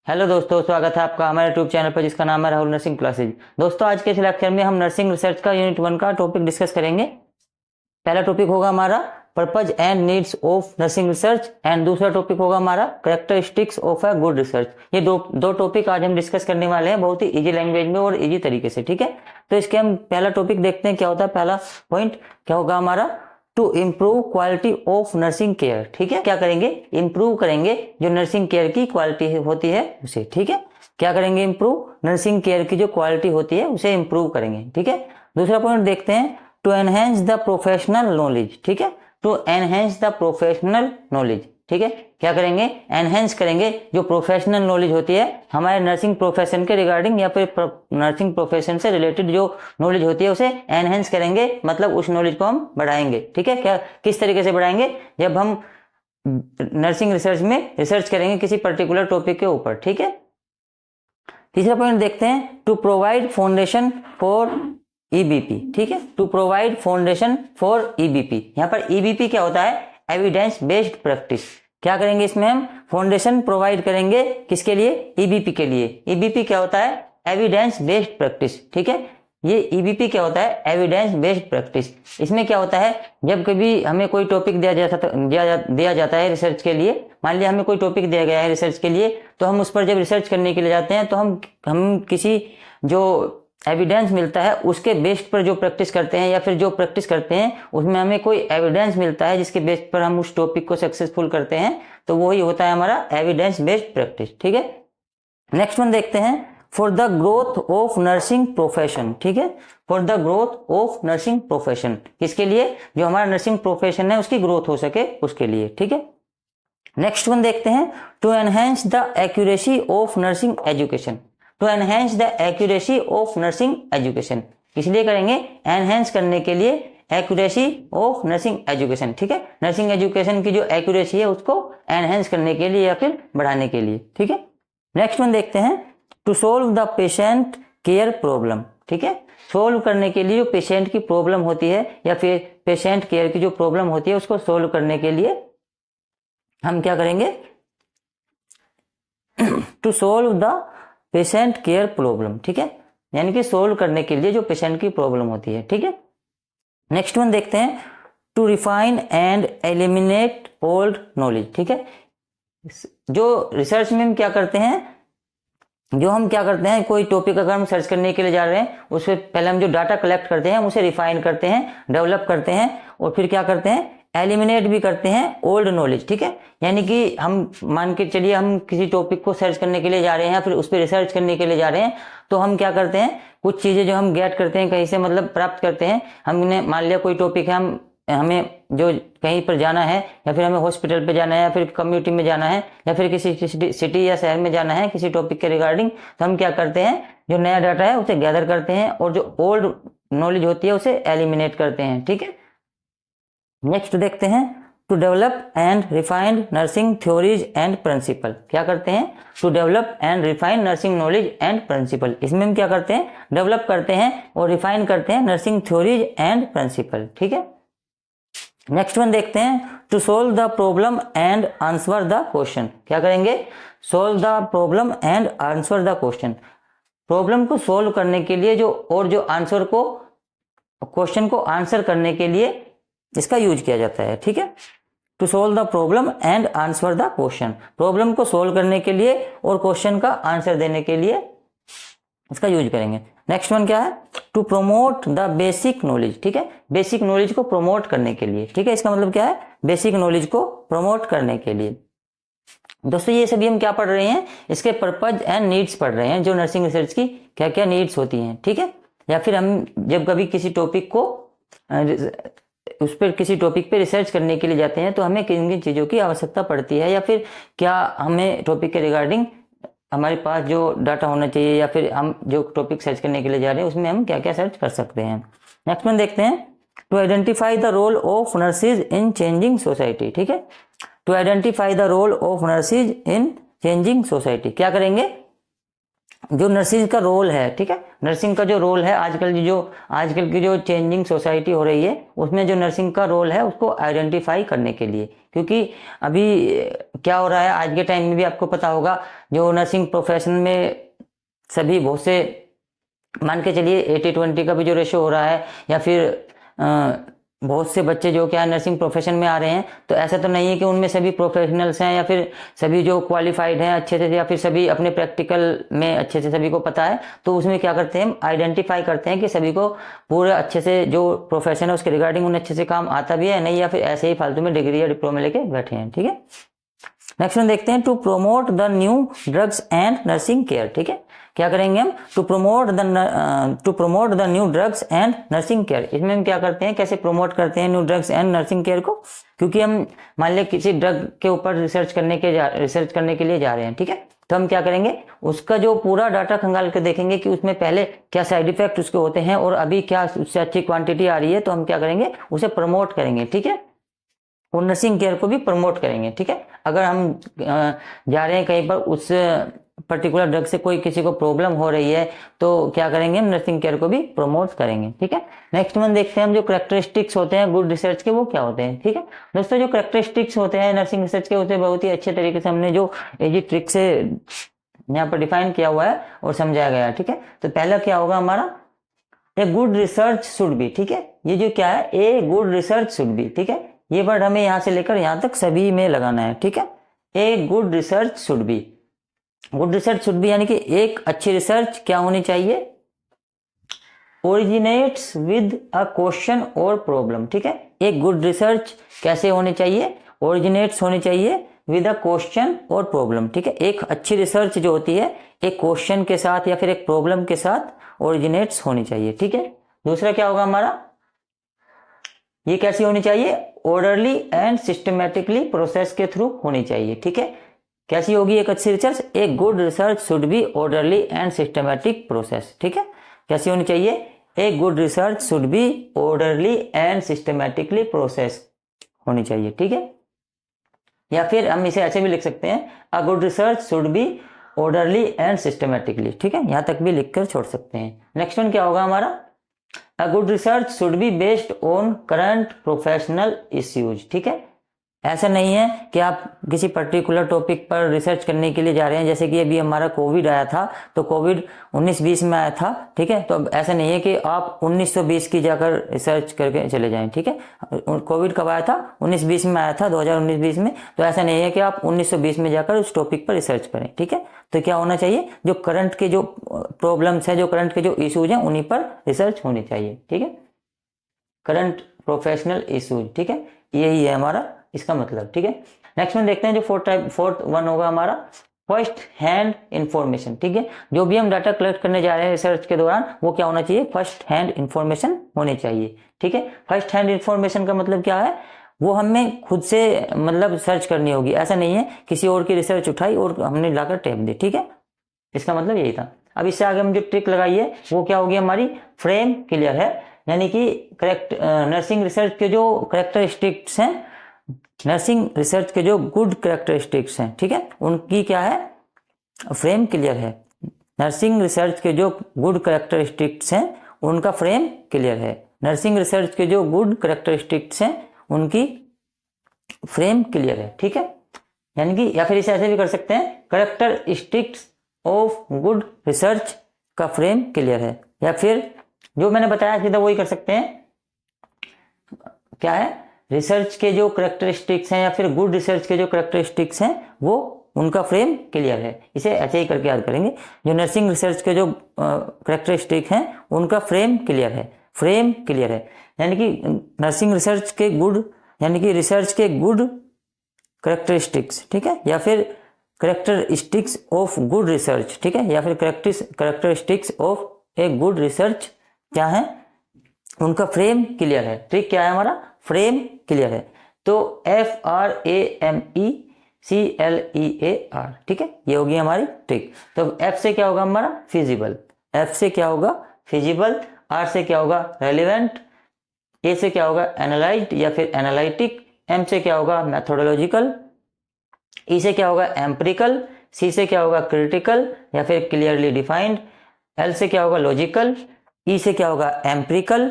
Hello दोस्तों, स्वागत है आपका हमारे यूट्यूब चैनल पर जिसका नाम है राहुल नर्सिंग क्लासेज। दोस्तों, आज के इस लेक्चर में हम नर्सिंग रिसर्च का यूनिट 1 का टॉपिक डिस्कस करेंगे। पहला टॉपिक होगा हमारा purpose and needs of nursing research and दूसरा टॉपिक होगा हमारा characteristics of a good research. ये दो टॉपिक आज हम डिस्कस करने वाले हैं बहुत ही इजी लैंग्वेज में और इजी तरीके से। ठीक है, तो इसके हम पहला टॉपिक देखते हैं क्या होता है। पहला पॉइंट क्या होगा हमारा, to improve quality of nursing care. ठीक है, क्या करेंगे, इम्प्रूव करेंगे जो नर्सिंग केयर की क्वालिटी होती है उसे। ठीक है, क्या करेंगे, इम्प्रूव नर्सिंग केयर की जो क्वालिटी होती है उसे इम्प्रूव करेंगे। ठीक है, दूसरा पॉइंट देखते हैं, to enhance the professional knowledge. ठीक है, to enhance the professional knowledge. ठीक है, क्या करेंगे, एनहेंस करेंगे जो प्रोफेशनल नॉलेज होती है हमारे नर्सिंग प्रोफेशन के रिगार्डिंग या फिर नर्सिंग प्रोफेशन से रिलेटेड जो नॉलेज होती है उसे एनहेंस करेंगे, मतलब उस नॉलेज को हम बढ़ाएंगे। ठीक है, क्या किस तरीके से बढ़ाएंगे, जब हम नर्सिंग रिसर्च में रिसर्च करेंगे किसी पर्टिकुलर टॉपिक के ऊपर। ठीक है, तीसरा पॉइंट देखते हैं, to provide foundation for EBP. ठीक है, to provide foundation for EBP. यहाँ पर ईबीपी क्या होता है, एविडेंस बेस्ड प्रैक्टिस। क्या करेंगे, इसमें हम फाउंडेशन प्रोवाइड करेंगे किसके लिए, ईबीपी के लिए। ईबीपी क्या होता है, एविडेंस बेस्ड प्रैक्टिस। ठीक है, ये ईबीपी क्या होता है, एविडेंस बेस्ड प्रैक्टिस। इसमें क्या होता है, जब कभी हमें कोई टॉपिक दिया जाता है रिसर्च के लिए, मान लिया हमें कोई टॉपिक दिया गया है रिसर्च के लिए, तो हम उस पर जब रिसर्च करने के लिए जाते हैं तो हम किसी जो एविडेंस मिलता है उसके बेस्ड पर जो प्रैक्टिस करते हैं या फिर जो प्रैक्टिस करते हैं उसमें हमें कोई एविडेंस मिलता है जिसके बेस्ड पर हम उस टॉपिक को सक्सेसफुल करते हैं, तो वही होता है हमारा एविडेंस बेस्ड प्रैक्टिस। ठीक है, नेक्स्ट वन देखते हैं, for the growth of nursing profession. ठीक है, for the growth of nursing profession, किसके लिए, जो हमारा नर्सिंग प्रोफेशन है उसकी ग्रोथ हो सके उसके लिए। ठीक है, नेक्स्ट वन देखते हैं, to enhance the accuracy of nursing education. To enhance the accuracy of nursing education, इसलिए करेंगे एनहेंस करने के लिए एक्यूरेसी ऑफ नर्सिंग एजुकेशन। ठीक है, नर्सिंग एजुकेशन की जो एक्यूरेसी है उसको एनहेंस करने के लिए या फिर बढ़ाने के लिए। ठीक है, नेक्स्ट वन देखते हैं, to solve the patient care problem. ठीक है, सोल्व करने के लिए जो पेशेंट की प्रॉब्लम होती है या फिर पेशेंट केयर की जो प्रॉब्लम होती है उसको सोल्व करने के लिए हम क्या करेंगे, to solve the patient care problem. ठीक है, यानी कि सोल्व करने के लिए जो पेशेंट की प्रॉब्लम होती है। ठीक है, नेक्स्ट वन देखते हैं, to refine and eliminate old knowledge. ठीक है, जो रिसर्च में हम क्या करते हैं, कोई टॉपिक अगर हम सर्च करने के लिए जा रहे हैं उससे पहले हम जो डाटा कलेक्ट करते हैं उसे रिफाइन करते हैं, डेवलप करते हैं और फिर क्या करते हैं, एलिमिनेट भी करते हैं ओल्ड नॉलेज। ठीक है, यानी कि हम मान के चलिए हम किसी टॉपिक को सर्च करने के लिए जा रहे हैं, फिर उस पर रिसर्च करने के लिए जा रहे हैं, तो हम क्या करते हैं, कुछ चीजें जो हम गेट करते हैं कहीं से, मतलब प्राप्त करते हैं। हमने मान लिया कोई टॉपिक है, हमें जो कहीं पर जाना है या फिर हमें हॉस्पिटल पे जाना है या फिर कम्युनिटी में जाना है या फिर किसी सिटी या शहर में जाना है किसी टॉपिक के रिगार्डिंग, तो हम क्या करते हैं, जो नया डाटा है उसे गैदर करते हैं और जो ओल्ड नॉलेज होती है उसे एलिमिनेट करते हैं। ठीक है, नेक्स्ट देखते हैं, to develop and refined nursing theories and principle. क्या करते हैं, to develop and refine nursing knowledge and principle. इसमें हम क्या करते हैं, डेवलप करते हैं और रिफाइन करते हैं नर्सिंग थ्योरीज एंड प्रिंसिपल। ठीक है, नेक्स्ट वन देखते हैं, to solve the problem and answer the question. क्या करेंगे, solve the problem and answer the question. Problem को सोल्व करने के लिए जो आंसर को, क्वेश्चन को आंसर करने के लिए इसका यूज किया जाता है। ठीक है, to solve the problem and answer the question, problem को सोल्व करने के लिए और क्वेश्चन का आंसर देने के लिए इसका यूज करेंगे। नेक्स्ट वन क्या है, to promote the basic knowledge. ठीक है, बेसिक नॉलेज को प्रोमोट करने के लिए। ठीक है, इसका मतलब क्या है, बेसिक नॉलेज को प्रोमोट करने के लिए। दोस्तों, ये सभी हम क्या पढ़ रहे हैं, इसके पर्पज एंड नीड्स पढ़ रहे हैं, जो नर्सिंग रिसर्च की क्या क्या नीड्स होती हैं। ठीक है, या फिर हम जब कभी किसी टॉपिक को उस पर किसी टॉपिक पे रिसर्च करने के लिए जाते हैं तो हमें किन किन चीज़ों की आवश्यकता पड़ती है या फिर क्या हमें टॉपिक के रिगार्डिंग हमारे पास जो डाटा होना चाहिए या फिर हम जो टॉपिक सर्च करने के लिए जा रहे हैं उसमें हम क्या क्या सर्च कर सकते हैं। नेक्स्ट वन देखते हैं, to identify the role of nurses in changing society. ठीक है, to identify the role of nurses in changing society. क्या करेंगे, जो नर्सिंग का रोल है, ठीक है, नर्सिंग का जो रोल है आजकल की जो चेंजिंग सोसाइटी हो रही है उसमें जो नर्सिंग का रोल है उसको आइडेंटिफाई करने के लिए, क्योंकि अभी क्या हो रहा है आज के टाइम में भी आपको पता होगा, जो नर्सिंग प्रोफेशन में सभी बहुत से, मान के चलिए 80-20 का भी जो रेशो हो रहा है, या फिर बहुत से बच्चे जो क्या नर्सिंग प्रोफेशन में आ रहे हैं, तो ऐसा तो नहीं है कि उनमें सभी प्रोफेशनल्स हैं या फिर सभी जो क्वालिफाइड हैं अच्छे से, या फिर सभी अपने प्रैक्टिकल में अच्छे से सभी को पता है। तो उसमें क्या करते हैं, आइडेंटिफाई करते हैं कि सभी को पूरे अच्छे से जो प्रोफेशन है उसके रिगार्डिंग उन्हें अच्छे से काम आता भी है नहीं, या फिर ऐसे ही फालतू में डिग्री या डिप्लोमा लेके बैठे हैं, ठीक है। नेक्स्ट वन देखते हैं, to promote the new drugs and nursing care, ठीक है। क्या करेंगे हम, to promote the new drugs and nursing care. इसमें हम क्या करते हैं, कैसे प्रमोट करते हैं new drugs and nursing care को, क्योंकि हम मान लें किसी ड्रग के ऊपर रिसर्च करने के लिए जा रहे हैं, ठीक है। तो हम क्या करेंगे, उसका जो पूरा डाटा खंगाल कर देखेंगे कि उसमें पहले क्या साइड इफेक्ट उसके होते हैं और अभी क्या उससे अच्छी क्वांटिटी आ रही है, तो हम क्या करेंगे, उसे प्रमोट करेंगे, ठीक है, और नर्सिंग केयर को भी प्रमोट करेंगे, ठीक है। अगर हम जा रहे हैं कहीं पर, उस पर्टिकुलर ड्रग से कोई किसी को प्रॉब्लम हो रही है, तो क्या करेंगे, हम नर्सिंग केयर को भी प्रमोट करेंगे, ठीक है। नेक्स्ट वन देखते हैं हम, जो कैरेक्टरिस्टिक्स होते हैं गुड रिसर्च के, वो क्या होते हैं, ठीक है। दोस्तों जो कैरेक्टरिस्टिक्स होते हैं नर्सिंग रिसर्च के, उसे बहुत ही अच्छे तरीके से हमने जो इजी ट्रिक से यहाँ पर डिफाइन किया हुआ है और समझाया गया है, ठीक है। तो पहला क्या होगा हमारा, a good research should be, ठीक है। ये जो क्या है, a good research should be, ठीक है, ये वर्ड हमें यहां से लेकर यहां तक सभी में लगाना है, ठीक है। A good research should be, good research should be यानी कि एक अच्छी रिसर्च क्या होनी चाहिए, ओरिजिनेट्स विद अ क्वेश्चन और प्रॉब्लम, ठीक है। एक गुड रिसर्च कैसे होनी चाहिए, ओरिजिनेट्स होनी चाहिए विद अ क्वेश्चन और प्रॉब्लम, ठीक है। एक अच्छी रिसर्च जो होती है एक क्वेश्चन के साथ या फिर एक प्रॉब्लम के साथ ओरिजिनेट्स होनी चाहिए, ठीक है। दूसरा क्या होगा हमारा, ये कैसी होनी चाहिए, ऑर्डरली एंड सिस्टमेटिकली प्रोसेस के थ्रू होनी चाहिए, ठीक है। कैसी होगी एक अच्छी रिसर्च, एक good research should be orderly and systematic process, ठीक है। कैसी होनी चाहिए, एक good research should be orderly and systematically process होनी चाहिए, ठीक है। या फिर हम इसे ऐसे भी लिख सकते हैं, a good research should be orderly and systematically, ठीक है, यहां तक भी लिखकर छोड़ सकते हैं। नेक्स्ट वन क्या होगा हमारा, A good research should be based on current professional issues, ठीक है। ऐसा नहीं है कि आप किसी पर्टिकुलर टॉपिक पर रिसर्च करने के लिए जा रहे हैं, जैसे कि अभी हमारा कोविड आया था, तो कोविड 19-20 में आया था, ठीक है। तो अब ऐसा नहीं है कि आप 1920 की जाकर रिसर्च करके चले जाएं, ठीक है। कोविड कब आया था, 19-20 में आया था, 2019-20 में, तो ऐसा नहीं है कि आप 1920 में जाकर उस टॉपिक पर रिसर्च करें, ठीक है। तो क्या होना चाहिए, जो करंट के जो प्रॉब्लम्स हैं, जो करंट के जो इश्यूज हैं, उन्हीं पर रिसर्च होनी चाहिए, ठीक है। करंट प्रोफेशनल इश्यूज, ठीक है, यही है हमारा इसका मतलब, ठीक है। नेक्स्ट में देखते हैं, जो फोर्थ वन होगा हमारा, फर्स्ट हैंड इंफॉर्मेशन, ठीक है। जो भी हम डाटा कलेक्ट करने जा रहे हैं रिसर्च के दौरान, वो क्या होना चाहिए, फर्स्ट हैंड इंफॉर्मेशन होनी चाहिए, ठीक है। फर्स्ट हैंड इंफॉर्मेशन का मतलब क्या है, वो हमें खुद से मतलब सर्च करनी होगी, ऐसा नहीं है किसी और की रिसर्च उठाई और हमने लाकर टैप दी, ठीक है। इसका मतलब यही था। अब इससे आगे हम जो ट्रिक लगाई है वो क्या होगी हमारी, फ्रेम क्लियर है, यानी कि करेक्ट नर्सिंग रिसर्च के जो करेक्टरिस्टिक्स हैं, नर्सिंग रिसर्च के जो गुड करेक्टरिस्टिक्स हैं, ठीक है, उनकी क्या है, फ्रेम क्लियर है। नर्सिंग रिसर्च के जो गुड करेक्टरिस्टिक्स हैं उनका फ्रेम क्लियर है। नर्सिंग रिसर्च के जो गुड करेक्टरिस्टिक्स हैं उनकी फ्रेम क्लियर है, ठीक है। यानी कि, या फिर इसे ऐसे भी कर सकते हैं, करेक्टरिस्टिक्स ऑफ गुड रिसर्च का फ्रेम क्लियर है, या फिर जो मैंने बताया सीधा वही कर सकते हैं, क्या है, रिसर्च के जो करेक्टरिस्टिक्स हैं या फिर गुड रिसर्च के जो करेक्टरिस्टिक्स हैं वो उनका फ्रेम क्लियर है। इसे ऐसे ही करके याद करेंगे, जो नर्सिंग रिसर्च के जो करेक्टरिस्टिक हैं उनका फ्रेम क्लियर है, फ्रेम क्लियर है, यानी कि नर्सिंग रिसर्च के गुड, यानी कि रिसर्च के गुड करेक्टरिस्टिक्स, ठीक है, या फिर करेक्टरिस्टिक्स ऑफ गुड रिसर्च, ठीक है, या फिर characteristics of a good research क्या है, उनका फ्रेम क्लियर है। ट्रिक क्या है हमारा, फ्रेम क्लियर है। तो FRAMECLEAR, ठीक है, ये होगी हमारी ट्रिक। तो F से क्या होगा हमारा, फिजिबल, F से क्या होगा, फिजिबल, R से क्या होगा, रेलिवेंट, A से क्या होगा, एनालाइज्ड या फिर एनालिटिक, M से क्या होगा, मैथोडोलॉजिकल, E से क्या होगा, एम्पिरिकल, सी से क्या होगा क्रिटिकल या फिर क्लियरली डिफाइंड, एल से क्या होगा लॉजिकल, ई से क्या होगा एम्पिरिकल,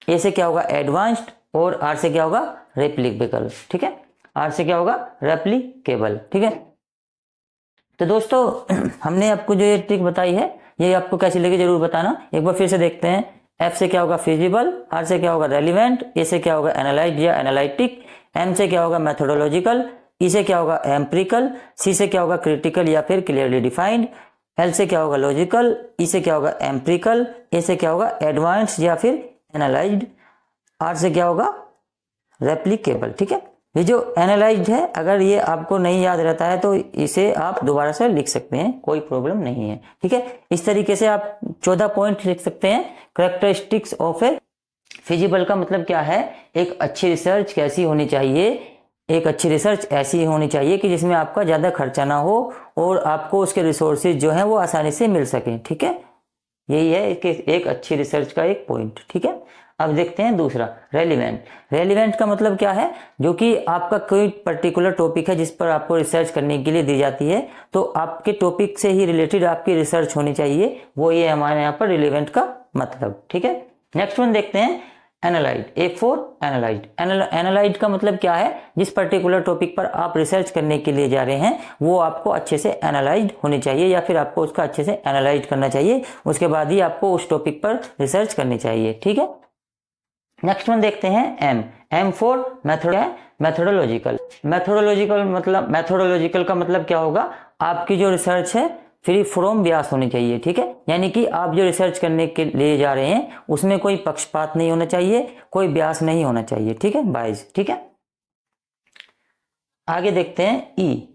ए से क्या होगा एडवांस्ड और आर से क्या होगा रेप्लिकेबल। ठीक है, आर से क्या होगा रेप्लिकेबल। ठीक है, तो दोस्तों हमने आपको जो ये ट्रिक बताई है ये आपको कैसी लगी जरूर बताना। एक बार फिर से देखते हैं। एफ से क्या होगा फिजिबल, आर से क्या होगा रेलिवेंट, ए से क्या होगा एनालाइज या एनालिटिक, एम से क्या होगा मेथोडोलॉजिकल, ई से क्या होगा एम्पिरिकल, सी से क्या होगा क्रिटिकल या फिर क्लियरली डिफाइंड, एल से क्या होगा लॉजिकल, ई से क्या होगा एम्पिरिकल, ए से क्या होगा एडवांस्ड या फिर एनालाइज्ड, आर से क्या होगा रेप्लिकेबल। ठीक है, ये जो एनालाइज्ड है अगर ये आपको नहीं याद रहता है तो इसे आप दोबारा से लिख सकते हैं, कोई प्रॉब्लम नहीं है। ठीक है, इस तरीके से आप 14 पॉइंट लिख सकते हैं। कैरेक्टरिस्टिक्स ऑफ ए फिजिबल का मतलब क्या है, एक अच्छी रिसर्च कैसी होनी चाहिए, एक अच्छी रिसर्च ऐसी होनी चाहिए कि जिसमें आपका ज़्यादा खर्चा ना हो और आपको उसके रिसोर्सेज जो हैं वो आसानी से मिल सकें। ठीक है, यही है एक अच्छी रिसर्च का एक पॉइंट। ठीक है, अब देखते हैं दूसरा रेलिवेंट। रेलिवेंट का मतलब क्या है, जो कि आपका कोई पर्टिकुलर टॉपिक है जिस पर आपको रिसर्च करने के लिए दी जाती है, तो आपके टॉपिक से ही रिलेटेड आपकी रिसर्च होनी चाहिए, वो ये हमारे यहाँ पर रिलेवेंट का मतलब। ठीक है, नेक्स्ट वन देखते हैं एनालाइड। ए फॉर एनालाइड। एनालाइड का मतलब क्या है, जिस पर्टिकुलर टॉपिक पर आप रिसर्च करने के लिए जा रहे हैं वो आपको अच्छे से एनालाइज होनी चाहिए या फिर आपको उसका अच्छे से एनालाइज करना चाहिए, उसके बाद ही आपको उस टॉपिक पर रिसर्च करनी चाहिए। ठीक है, नेक्स्ट वन देखते हैं एम। एम फॉर मेथड है मेथोडोलॉजिकल। मेथोडोलॉजिकल मतलब मेथोडोलॉजिकल का मतलब क्या होगा, आपकी जो रिसर्च है फ्री फ्रॉम बियास होनी चाहिए। ठीक है, यानी कि आप जो रिसर्च करने के लिए जा रहे हैं उसमें कोई पक्षपात नहीं होना चाहिए, कोई बियास नहीं होना चाहिए। ठीक है, बायस। ठीक है, आगे देखते हैं ई।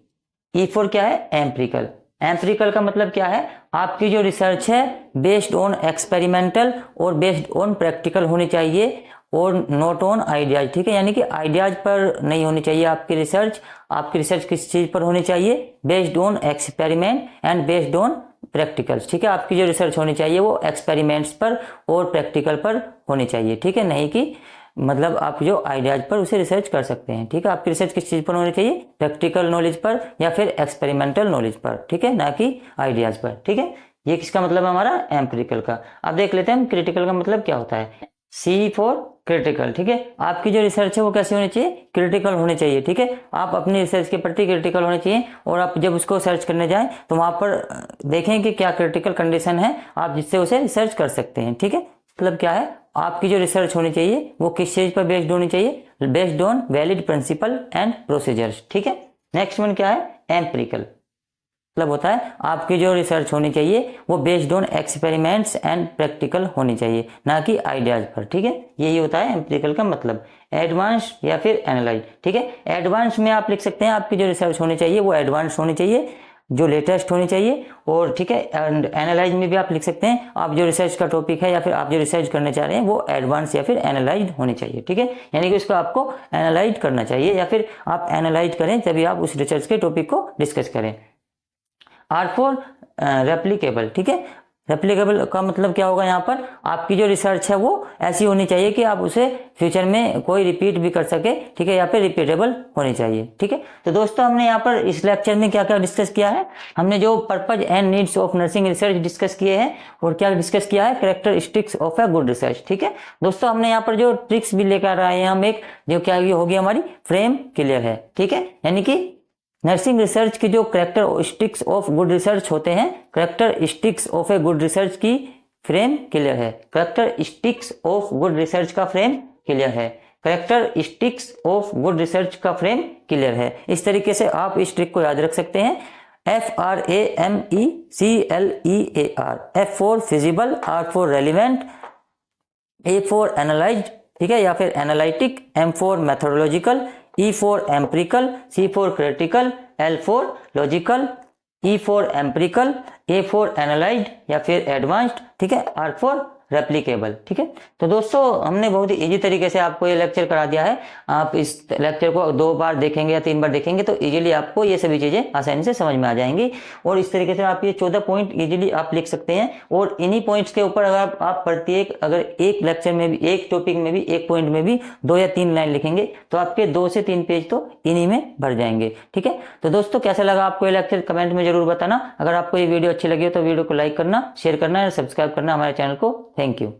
ई फॉर क्या है एम्पिरिकल। एम्पिरिकल का मतलब क्या है, आपकी जो रिसर्च है बेस्ड ऑन एक्सपेरिमेंटल और बेस्ड ऑन प्रैक्टिकल होनी चाहिए और नॉट ऑन आइडियाज। ठीक है, यानी कि आइडियाज पर नहीं होनी चाहिए आपकी रिसर्च। आपकी रिसर्च किस चीज पर होनी चाहिए, based on experiment and based on practicals. ठीक है, आपकी जो रिसर्च होनी चाहिए वो एक्सपेरिमेंट्स पर और प्रैक्टिकल पर होनी चाहिए। ठीक है, नहीं कि मतलब आप जो आइडियाज पर उसे रिसर्च कर सकते हैं। ठीक है, आपकी रिसर्च किस चीज पर होनी चाहिए, प्रैक्टिकल नॉलेज पर या फिर एक्सपेरिमेंटल नॉलेज पर। ठीक है, ना कि आइडियाज पर। ठीक है, ये किसका मतलब है हमारा एम्पिरिकल का। अब देख लेते हैं क्रिटिकल का मतलब क्या होता है। सी फॉर क्रिटिकल। ठीक है, आपकी जो रिसर्च है वो कैसी होनी चाहिए, क्रिटिकल होनी चाहिए। ठीक है, आप अपनी रिसर्च के प्रति क्रिटिकल होने चाहिए और आप जब उसको सर्च करने जाएं तो वहां पर देखें कि क्या क्रिटिकल कंडीशन है आप जिससे उसे रिसर्च कर सकते हैं। ठीक है, मतलब क्या है, आपकी जो रिसर्च होनी चाहिए वो किस चीज पर बेस्ड होनी चाहिए, based on valid principle and procedures. ठीक है, नेक्स्ट वन क्या है एम्पिरिकल। मतलब होता है आपकी जो रिसर्च होनी चाहिए वो based on experiments and practical होनी चाहिए, ना कि आइडियाज पर। ठीक है, यही होता है एम्पिरिकल का मतलब। एडवांस या फिर एनालाइज। ठीक है, एडवांस में आप लिख सकते हैं आपकी जो रिसर्च होनी चाहिए वो एडवांस होनी चाहिए, जो लेटेस्ट होनी चाहिए। और ठीक है, एंड एनालाइज में भी आप लिख सकते हैं आप जो रिसर्च का टॉपिक है या फिर आप जो रिसर्च करने चाह रहे हैं वो एडवांस या फिर एनालाइज होनी चाहिए। ठीक है, यानी कि उसको आपको एनालाइज करना चाहिए या फिर आप एनालाइज करें तभी आप उस रिसर्च के टॉपिक को डिस्कस करें। R for replicable. ठीक है, रेप्लिकेबल का मतलब क्या होगा, यहाँ पर आपकी जो रिसर्च है वो ऐसी होनी चाहिए कि आप उसे फ्यूचर में कोई रिपीट भी कर सके। ठीक है, या फिर रिपीटेबल होनी चाहिए। ठीक है, तो दोस्तों हमने यहाँ पर इस लेक्चर में क्या क्या डिस्कस किया है, हमने जो purpose and needs of nursing research discuss किए हैं और क्या डिस्कस किया है characteristics of a good research. ठीक है दोस्तों, हमने यहाँ पर जो ट्रिक्स भी लेकर आए हैं हम, एक जो क्या होगी हमारी फ्रेम क्लियर है। ठीक है, यानी कि नर्सिंग रिसर्च की जो कैरेक्टरिस्टिक्स ऑफ गुड रिसर्च होते हैं, characteristics of a good research की फ्रेम क्लियर है। कैरेक्टरिस्टिक्स ऑफ गुड रिसर्च का फ्रेम क्लियर है। कैरेक्टरिस्टिक्स ऑफ गुड रिसर्च का फ्रेम क्लियर है। इस तरीके से आप इस ट्रिक को याद रख सकते हैं। FRAMECLEAR। F for feasible, R for relevant, A for analyse, ठीक है, या फिर analytic, M for methodological, E for empirical, C for critical, L for logical, E for empirical, A for analysed या फिर एडवांस्ड, ठीक है, R फॉर रेप्लीकेबल। ठीक है, तो दोस्तों हमने बहुत ही इजी तरीके से आपको ये लेक्चर करा दिया है। आप इस लेक्चर को 2 बार देखेंगे या 3 बार देखेंगे तो इजीली आपको ये सभी चीजें आसानी से समझ में आ जाएंगी। और इस तरीके से आप ये 14 पॉइंट इजीली आप लिख सकते हैं। और इन्हीं पॉइंट्स के ऊपर अगर आप प्रत्येक अगर एक लेक्चर में भी, एक टॉपिक में भी, एक पॉइंट में भी 2 या 3 लाइन लिखेंगे तो आपके 2 से 3 पेज तो इन्हीं में भर जाएंगे। ठीक है, तो दोस्तों कैसा लगा आपको ये लेक्चर कमेंट में जरूर बताना। अगर आपको ये वीडियो अच्छी लगी हो तो वीडियो को लाइक करना, शेयर करना और सब्सक्राइब करना हमारे चैनल को। Thank you.